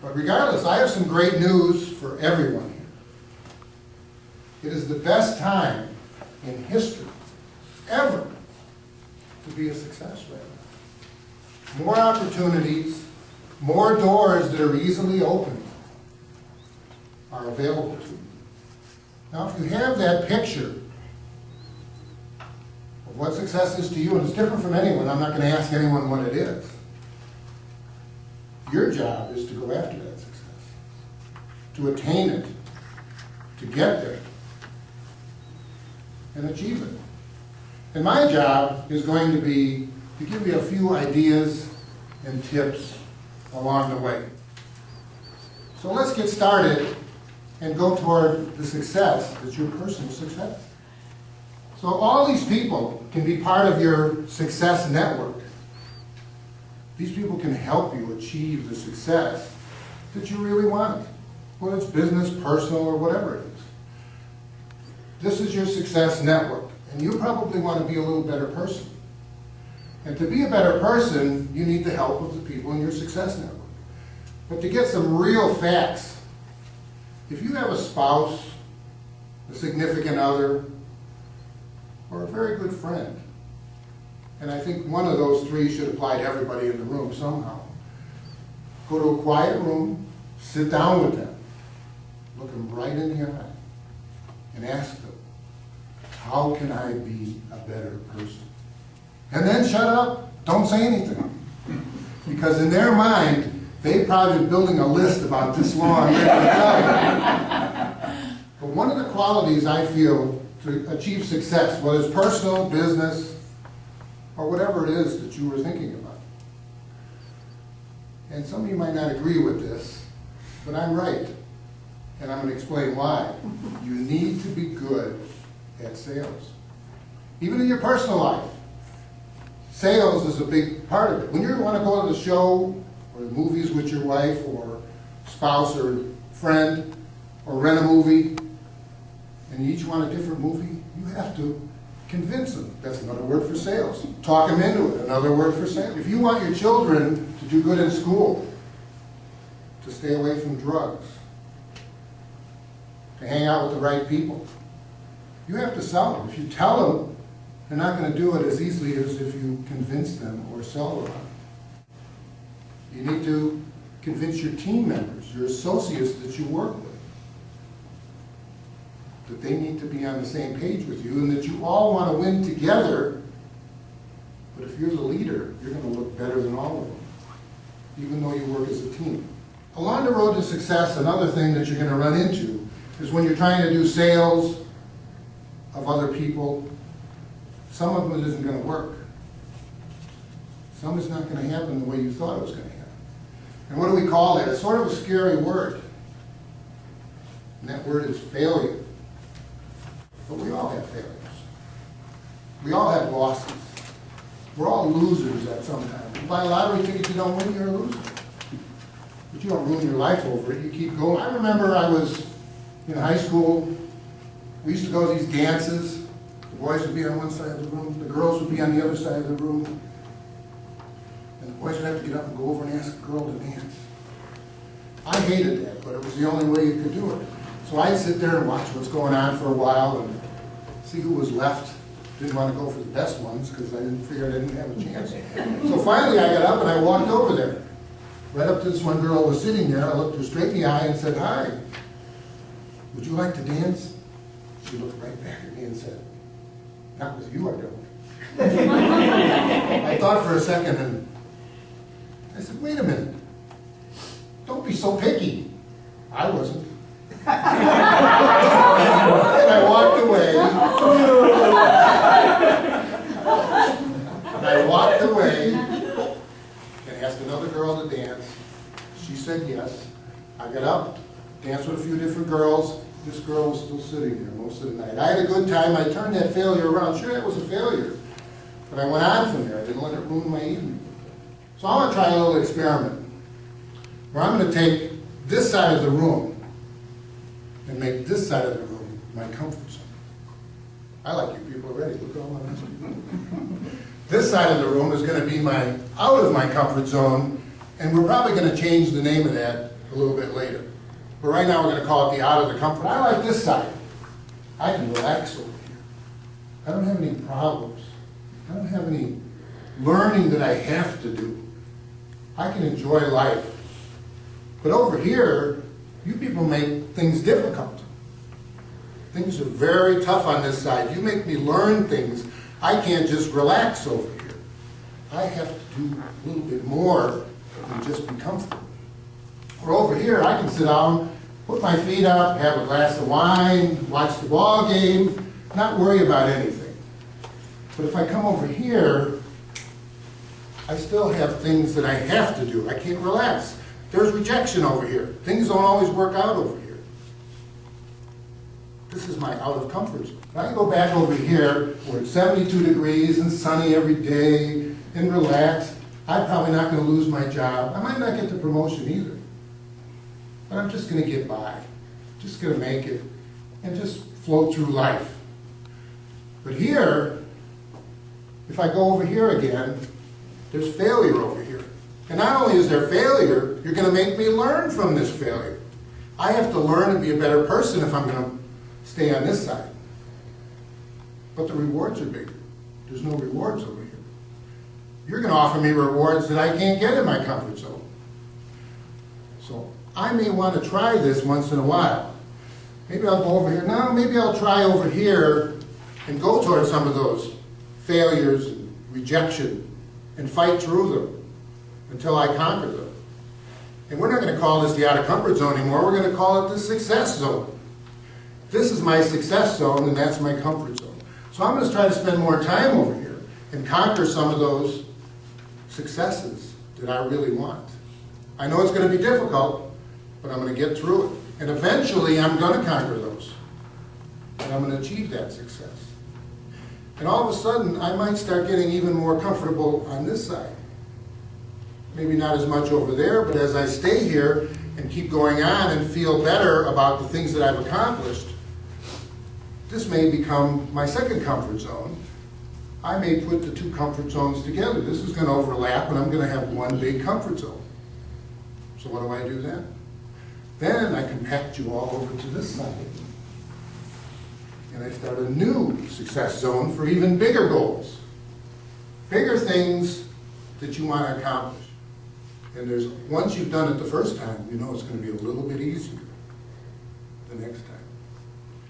But regardless, I have some great news for everyone here. It is the best time in history, ever, to be a success right now. More opportunities, more doors that are easily opened are available to you. Now, if you have that picture of what success is to you, and it's different from anyone, I'm not going to ask anyone what it is. Your job is to go after that success, to attain it, to get there, and achieve it. And my job is going to be to give you a few ideas and tips along the way. So let's get started and go toward the success that's your personal success. So all these people can be part of your success network. These people can help you achieve the success that you really want, whether it's business, personal, or whatever it is. This is your success network, and you probably want to be a little better person. And to be a better person, you need the help of the people in your success network. But to get some real facts, if you have a spouse, a significant other, or a very good friend, and I think one of those three should apply to everybody in the room somehow, go to a quiet room, sit down with them, look them right in the eye, and ask them, how can I be a better person? And then shut up, don't say anything. Because in their mind, they've probably been building a list about this long. But one of the qualities I feel to achieve success, whether it's personal, business, or whatever it is that you were thinking about. And some of you might not agree with this, but I'm right. And I'm going to explain why. You need to be good at sales. Even in your personal life. Sales is a big part of it. When you want to go to the show or the movies with your wife or spouse or friend or rent a movie, and you each want a different movie, you have to convince them. That's another word for sales. Talk them into it, another word for sales. If you want your children to do good in school, to stay away from drugs, to hang out with the right people, you have to sell them. If you tell them, they're not going to do it as easily as if you convince them or sell them. You need to convince your team members, your associates that you work with, that they need to be on the same page with you and that you all want to win together. But if you're the leader, you're going to look better than all of them, even though you work as a team. Along the road to success, another thing that you're going to run into is when you're trying to do sales of other people, some of it isn't going to work. Some is not going to happen the way you thought it was going to happen. And what do we call that? It's sort of a scary word. And that word is failure. But we all have failures. We all have losses. We're all losers at some time. If you buy a lottery ticket, you don't win, you're a loser. But you don't ruin your life over it. You keep going. I remember I was in high school. We used to go to these dances. The boys would be on one side of the room. The girls would be on the other side of the room. And the boys would have to get up and go over and ask a girl to dance. I hated that, but it was the only way you could do it. So I'd sit there and watch what's going on for a while and see who was left. Didn't want to go for the best ones because I didn't figure I didn't have a chance. So finally I got up and I walked over there. Right up to this one girl who was sitting there. I looked her straight in the eye and said, "Hi, would you like to dance?" She looked right back at me and said, "Not with you, I don't." I thought for a second and I said, "Wait a minute. Don't be so picky." I wasn't. And I walked away. And I walked away and asked another girl to dance. She said yes. I got up, danced with a few different girls. This girl was still sitting there most of the night. I had a good time. I turned that failure around. Sure, it was a failure. But I went on from there. I didn't let it ruin my evening. So I want to try a little experiment where I'm going to take this side of the room and make this side of the room my comfort zone. I like you people already. Look at all my nice people. This side of the room is going to be my out of my comfort zone, and we're probably going to change the name of that a little bit later. But right now we're going to call it the out of the comfort. I like this side. I can relax over here. I don't have any problems. I don't have any learning that I have to do. I can enjoy life. But over here, you people make things difficult. Things are very tough on this side. You make me learn things. I can't just relax over here. I have to do a little bit more than just be comfortable. Or over here, I can sit down, put my feet up, have a glass of wine, watch the ball game, not worry about anything. But if I come over here, I still have things that I have to do. I can't relax. There's rejection over here. Things don't always work out over here. This is my out of comfort zone. When I go back over here, where it's 72 degrees and sunny every day and relaxed, I'm probably not going to lose my job. I might not get the promotion either. But I'm just going to get by. Just going to make it and just float through life. But here, if I go over here again, there's failure over here. And not only is there failure, you're going to make me learn from this failure. I have to learn and be a better person if I'm going to stay on this side. But the rewards are bigger. There's no rewards over here. You're going to offer me rewards that I can't get in my comfort zone. So I may want to try this once in a while. Maybe I'll go over here. No, maybe I'll try over here and go towards some of those failures and rejection and fight through them until I conquer them. And we're not going to call this the out of comfort zone anymore. We're going to call it the success zone. This is my success zone, and that's my comfort zone. So I'm going to try to spend more time over here and conquer some of those successes that I really want. I know it's going to be difficult, but I'm going to get through it. And eventually I'm going to conquer those. And I'm going to achieve that success. And all of a sudden, I might start getting even more comfortable on this side. Maybe not as much over there, but as I stay here and keep going on and feel better about the things that I've accomplished, this may become my second comfort zone. I may put the two comfort zones together. This is going to overlap, and I'm going to have one big comfort zone. So what do I do then? Then I compact you all over to this side. And I start a new success zone for even bigger goals. Bigger things that you want to accomplish. And once you've done it the first time, you know it's going to be a little bit easier the next time.